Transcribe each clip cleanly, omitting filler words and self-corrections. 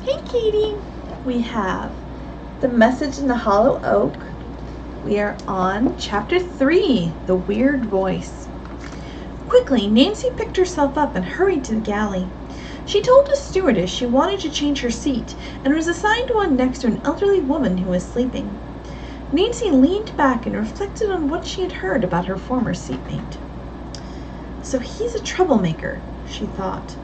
Hey, Katie. We have The Message in the Hollow Oak. We are on Chapter 3, The Weird Voice. Quickly, Nancy picked herself up and hurried to the galley. She told the stewardess she wanted to change her seat and was assigned one next to an elderly woman who was sleeping. Nancy leaned back and reflected on what she had heard about her former seatmate. So he's a troublemaker, she thought.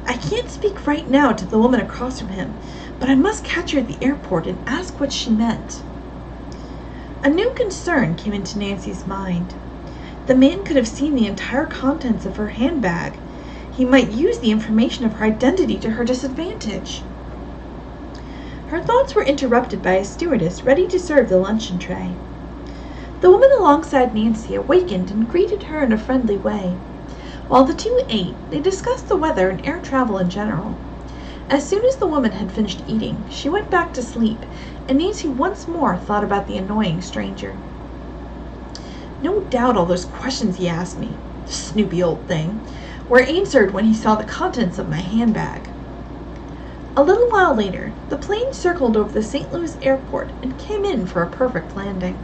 I can't speak right now to the woman across from him, but I must catch her at the airport and ask what she meant. A new concern came into Nancy's mind. The man could have seen the entire contents of her handbag. He might use the information of her identity to her disadvantage. Her thoughts were interrupted by a stewardess ready to serve the luncheon tray. The woman alongside Nancy awakened and greeted her in a friendly way. While the two ate, they discussed the weather and air travel in general. As soon as the woman had finished eating, she went back to sleep, and Nancy once more thought about the annoying stranger. No doubt all those questions he asked me, the snoopy old thing, were answered when he saw the contents of my handbag. A little while later, the plane circled over the St. Louis airport and came in for a perfect landing.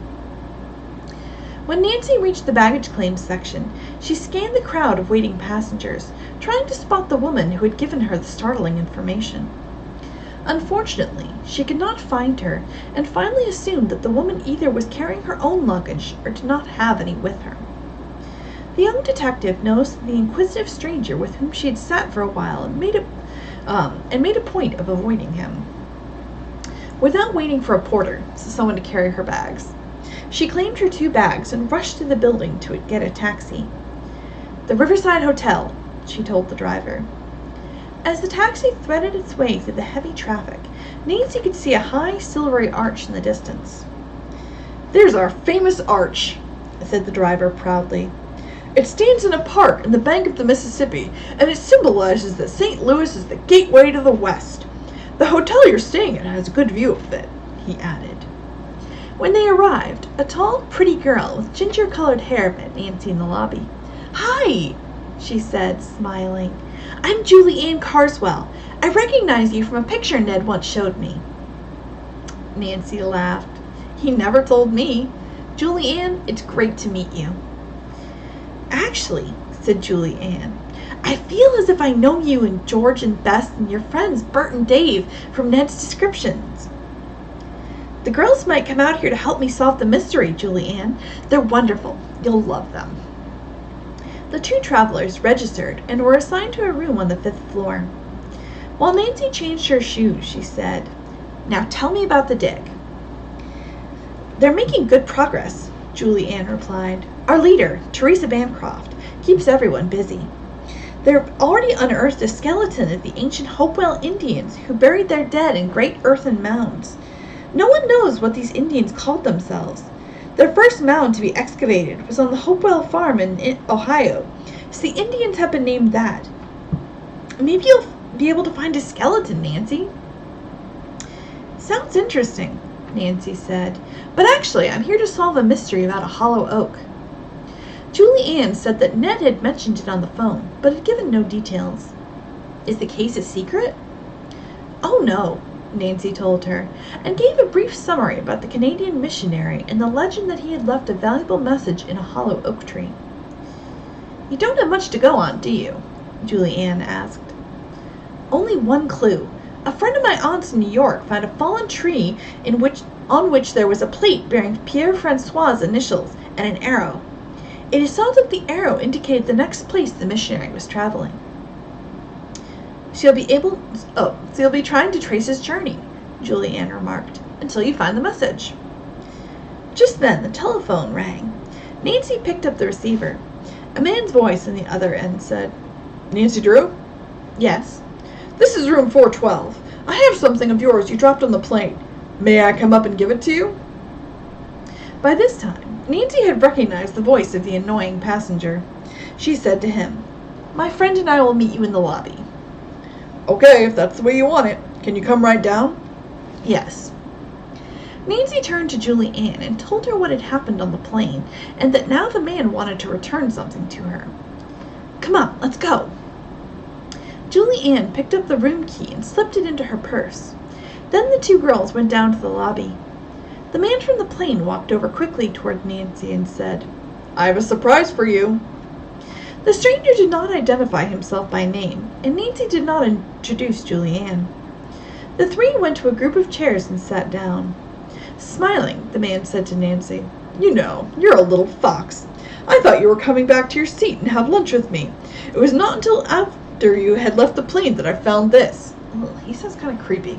When Nancy reached the baggage claim section, she scanned the crowd of waiting passengers, trying to spot the woman who had given her the startling information. Unfortunately, she could not find her, and finally assumed that the woman either was carrying her own luggage or did not have any with her. The young detective noticed the inquisitive stranger with whom she had sat for a while and made a point of avoiding him. Without waiting for a porter, so someone to carry her bags, she claimed her 2 bags and rushed to the building to get a taxi. The Riverside Hotel, she told the driver. As the taxi threaded its way through the heavy traffic, Nancy could see a high, silvery arch in the distance. "There's our famous arch," said the driver proudly. "It stands in a park in the bank of the Mississippi, and it symbolizes that St. Louis is the gateway to the West. The hotel you're staying at has a good view of it," he added. When they arrived, a tall, pretty girl with ginger-colored hair met Nancy in the lobby. "Hi," she said, smiling. "I'm Julie Ann Carswell. I recognize you from a picture Ned once showed me." Nancy laughed. "He never told me. Julie Ann, it's great to meet you." "Actually," said Julie Ann, "I feel as if I know you and George and Bess and your friends Bert and Dave from Ned's descriptions." "The girls might come out here to help me solve the mystery, Julie Ann. They're wonderful. You'll love them." The 2 travelers registered and were assigned to a room on the 5th floor. While Nancy changed her shoes, she said, "Now tell me about the dig." "They're making good progress," Julie Ann replied. "Our leader, Teresa Bancroft, keeps everyone busy. They've already unearthed a skeleton of the ancient Hopewell Indians who buried their dead in great earthen mounds. No one knows what these Indians called themselves. Their first mound to be excavated was on the Hopewell farm in Ohio, so the Indians have been named that. Maybe you'll be able to find a skeleton, Nancy." "Sounds interesting," Nancy said, "but actually I'm here to solve a mystery about a hollow oak." Julie Ann said that Ned had mentioned it on the phone, but had given no details. "Is the case a secret?" "Oh no," Nancy told her, and gave a brief summary about the Canadian missionary and the legend that he had left a valuable message in a hollow oak tree. "You don't have much to go on, do you?" Julie Ann asked. "Only one clue. A friend of my aunt's in New York found a fallen tree on which there was a plate bearing Pierre Francois' initials and an arrow. It is thought that the arrow indicated the next place the missionary was traveling. So you'll be trying to trace his journey," Julie Ann remarked, "until you find the message." Just then the telephone rang. Nancy picked up the receiver. A man's voice on the other end said, "Nancy Drew?" "Yes." "This is room 412. I have something of yours you dropped on the plane. May I come up and give it to you?" By this time, Nancy had recognized the voice of the annoying passenger. She said to him, "My friend and I will meet you in the lobby." "Okay, if that's the way you want it. Can you come right down?" "Yes." Nancy turned to Julie Ann and told her what had happened on the plane, and that now the man wanted to return something to her. "Come on, let's go." Julie Ann picked up the room key and slipped it into her purse. Then the two girls went down to the lobby. The man from the plane walked over quickly toward Nancy and said, "I have a surprise for you." The stranger did not identify himself by name, and Nancy did not introduce Julie Ann. The three went to a group of chairs and sat down. Smiling, the man said to Nancy, "You know, you're a little fox. I thought you were coming back to your seat and have lunch with me. It was not until after you had left the plane that I found this." Ugh, he sounds kind of creepy.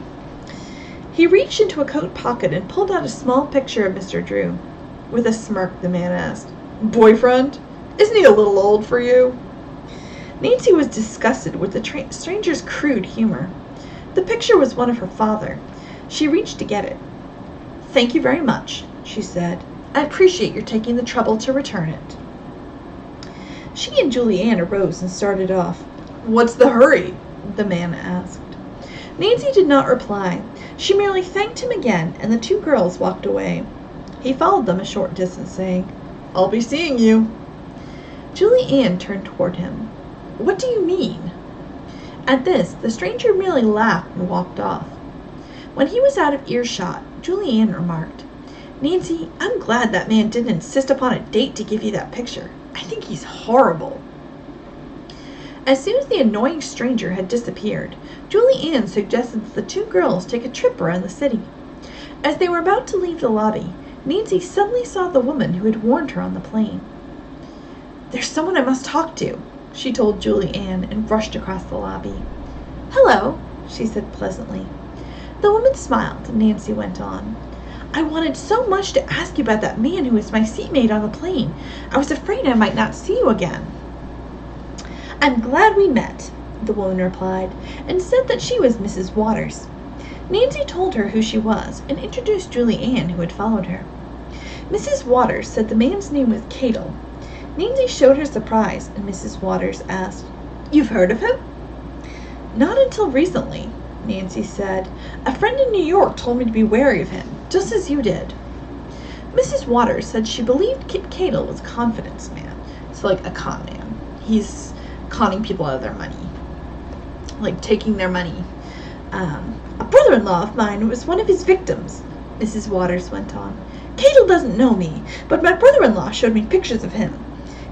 He reached into a coat pocket and pulled out a small picture of Mr. Drew. With a smirk, the man asked, "Boyfriend? Isn't he a little old for you?" Nancy was disgusted with the stranger's crude humor. The picture was one of her father. She reached to get it. "Thank you very much," she said. "I appreciate your taking the trouble to return it." She and Julie Ann arose and started off. "What's the hurry?" the man asked. Nancy did not reply. She merely thanked him again, and the two girls walked away. He followed them a short distance, saying, "I'll be seeing you." Julie Ann turned toward him. "What do you mean?" At this, the stranger merely laughed and walked off. When he was out of earshot, Julie Ann remarked, "Nancy, I'm glad that man didn't insist upon a date to give you that picture. I think he's horrible." As soon as the annoying stranger had disappeared, Julie Ann suggested that the two girls take a trip around the city. As they were about to leave the lobby, Nancy suddenly saw the woman who had warned her on the plane. "There's someone I must talk to," she told Julie Ann and rushed across the lobby. "Hello," she said pleasantly. The woman smiled, and Nancy went on. "I wanted so much to ask you about that man who was my seatmate on the plane. I was afraid I might not see you again." "I'm glad we met," the woman replied, and said that she was Mrs. Waters. Nancy told her who she was, and introduced Julie Ann, who had followed her. Mrs. Waters said the man's name was Cadle. Nancy showed her surprise, and Mrs. Waters asked, "You've heard of him?" "Not until recently," Nancy said. "A friend in New York told me to be wary of him, just as you did." Mrs. Waters said she believed Kit Cadle was a confidence man. So like a con man. He's conning people out of their money. Like taking their money. "A brother-in-law of mine was one of his victims," Mrs. Waters went on. "Cadle doesn't know me, but my brother-in-law showed me pictures of him.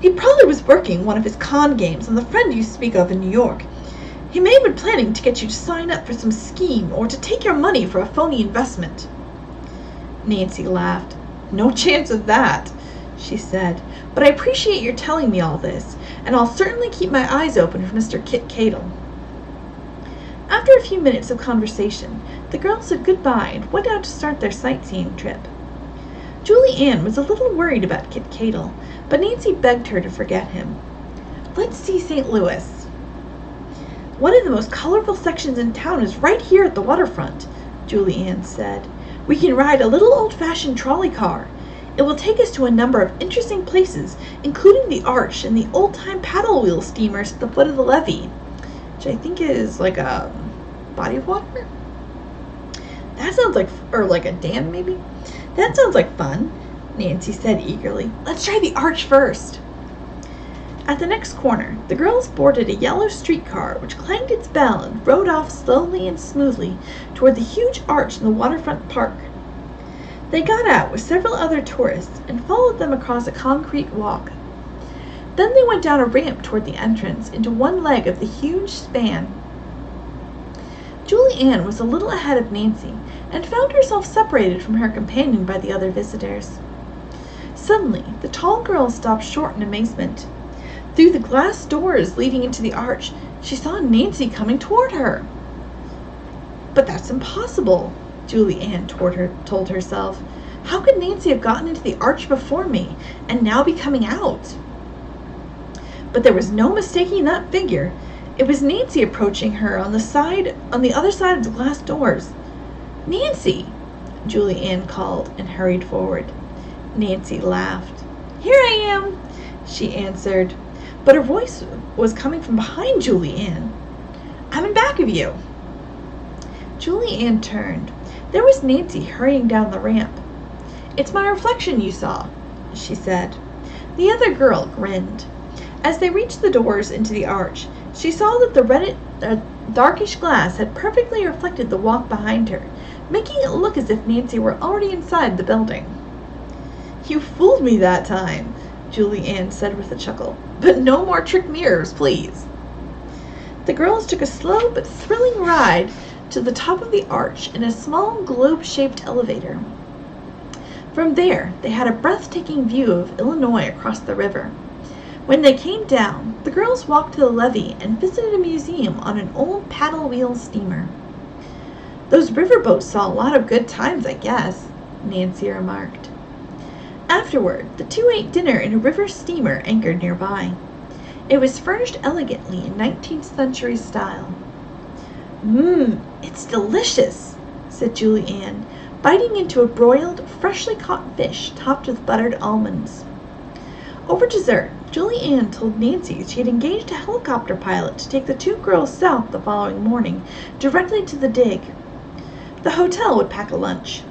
He probably was working one of his con games on the friend you speak of in New York. He may have been planning to get you to sign up for some scheme or to take your money for a phony investment." Nancy laughed. "No chance of that," she said, "but I appreciate your telling me all this, and I'll certainly keep my eyes open for Mr. Kit Cadle." After a few minutes of conversation, the girls said goodbye and went out to start their sightseeing trip. Julie Ann was a little worried about Kit Cadle, but Nancy begged her to forget him. "Let's see St. Louis. One of the most colorful sections in town is right here at the waterfront," Julie Ann said. "We can ride a little old-fashioned trolley car. It will take us to a number of interesting places, including the Arch and the old-time paddle wheel steamers at the foot of the levee," which I think is like a body of water. That sounds like, or like a dam maybe. "That sounds like fun," Nancy said eagerly. "Let's try the Arch first." At the next corner, the girls boarded a yellow streetcar which clanged its bell and rode off slowly and smoothly toward the huge arch in the waterfront park. They got out with several other tourists and followed them across a concrete walk. Then they went down a ramp toward the entrance into one leg of the huge span. Julie Ann was a little ahead of Nancy and found herself separated from her companion by the other visitors. Suddenly, the tall girl stopped short in amazement. Through the glass doors leading into the arch, she saw Nancy coming toward her. "But that's impossible," Julie Ann told herself. "How could Nancy have gotten into the arch before me and now be coming out?" But there was no mistaking that figure. It was Nancy approaching her on the other side of the glass doors. "Nancy!" Julie Ann called and hurried forward. Nancy laughed. "Here I am," she answered, but her voice was coming from behind Julie Ann. "I'm in back of you." Julie Ann turned. There was Nancy hurrying down the ramp. "It's my reflection you saw," she said. The other girl grinned. As they reached the doors into the arch, she saw that the darkish glass had perfectly reflected the walk behind her, making it look as if Nancy were already inside the building. "You fooled me that time," Julie Ann said with a chuckle. "But no more trick mirrors, please." The girls took a slow but thrilling ride to the top of the arch in a small globe-shaped elevator. From there, they had a breathtaking view of Illinois across the river. When they came down, the girls walked to the levee and visited a museum on an old paddle-wheel steamer. "Those riverboats saw a lot of good times, I guess," Nancy remarked. Afterward, the two ate dinner in a river steamer anchored nearby. It was furnished elegantly in 19th century style. It's delicious," said Julie Ann, biting into a broiled, freshly caught fish topped with buttered almonds. Over dessert, Julie Ann told Nancy she had engaged a helicopter pilot to take the two girls south the following morning, directly to the dig. The hotel would pack a lunch.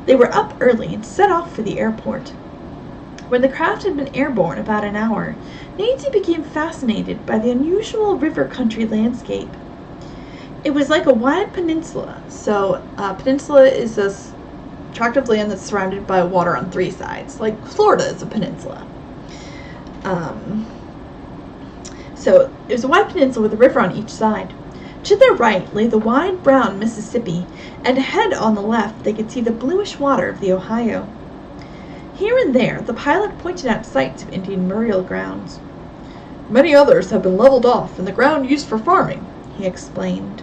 They were up early and set off for the airport. When the craft had been airborne about an hour, Nancy became fascinated by the unusual river country landscape. It was like a wide peninsula. So a peninsula is this tract of land that's surrounded by water on three sides, like Florida is a peninsula. So it was a wide peninsula with a river on each side. To their right lay the wide brown Mississippi, and ahead on the left they could see the bluish water of the Ohio. Here and there the pilot pointed out sites of Indian burial grounds. "Many others have been leveled off and the ground used for farming," he explained.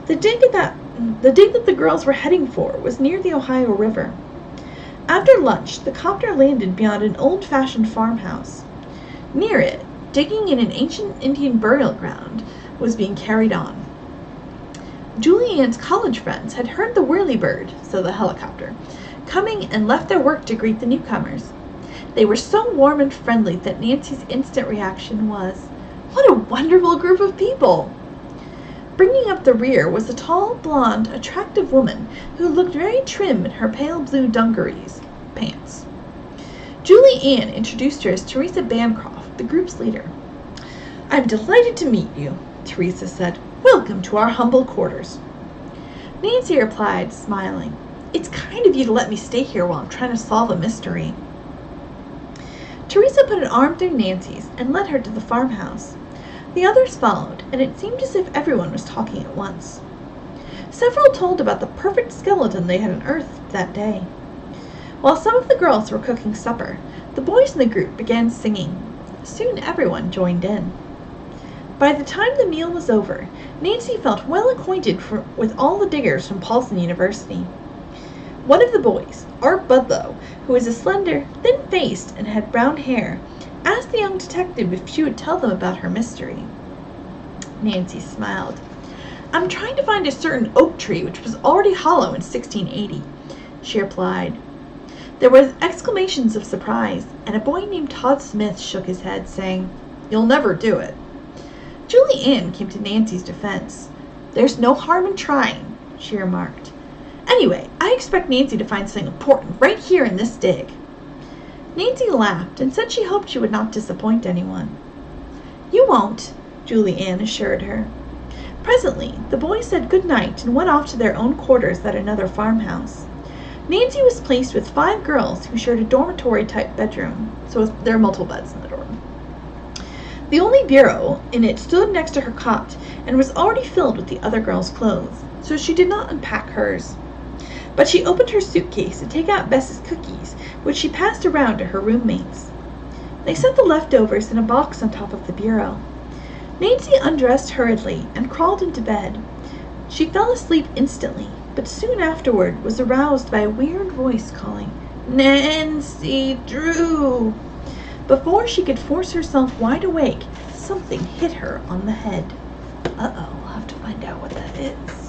The dig that the girls were heading for was near the Ohio River. After lunch, the copter landed beyond an old-fashioned farmhouse. Near it, digging in an ancient Indian burial ground was being carried on. Julie Ann's college friends had heard the whirlybird, so the helicopter, coming and left their work to greet the newcomers. They were so warm and friendly that Nancy's instant reaction was, "What a wonderful group of people!" Bringing up the rear was a tall, blonde, attractive woman who looked very trim in her pale blue dungarees pants. Julie Ann introduced her as Teresa Bancroft, the group's leader. "I'm delighted to meet you," Teresa said. "Welcome to our humble quarters." Nancy replied, smiling, "It's kind of you to let me stay here while I'm trying to solve a mystery." Teresa put an arm through Nancy's and led her to the farmhouse. The others followed, and it seemed as if everyone was talking at once. Several told about the perfect skeleton they had unearthed that day. While some of the girls were cooking supper, the boys in the group began singing. Soon everyone joined in. By the time the meal was over, Nancy felt well acquainted with all the diggers from Paulson University. One of the boys, Art Budlow, who was a slender, thin-faced, and had brown hair, asked the young detective if she would tell them about her mystery. Nancy smiled. "I'm trying to find a certain oak tree which was already hollow in 1680, she replied. There were exclamations of surprise, and a boy named Todd Smith shook his head, saying, "You'll never do it." Julie Ann came to Nancy's defense. "There's no harm in trying," she remarked. "Anyway, I expect Nancy to find something important right here in this dig." Nancy laughed and said she hoped she would not disappoint anyone. "You won't," Julie Ann assured her. Presently, the boys said good night and went off to their own quarters at another farmhouse. Nancy was placed with 5 girls who shared a dormitory-type bedroom, so there were multiple beds in the dorm. The only bureau in it stood next to her cot and was already filled with the other girls' clothes, so she did not unpack hers. But she opened her suitcase to take out Bess's cookies, which she passed around to her roommates. They set the leftovers in a box on top of the bureau. Nancy undressed hurriedly and crawled into bed. She fell asleep instantly, but soon afterward was aroused by a weird voice calling, "Nancy Drew!" Before she could force herself wide awake, something hit her on the head. Uh-oh, I'll have to find out what that is.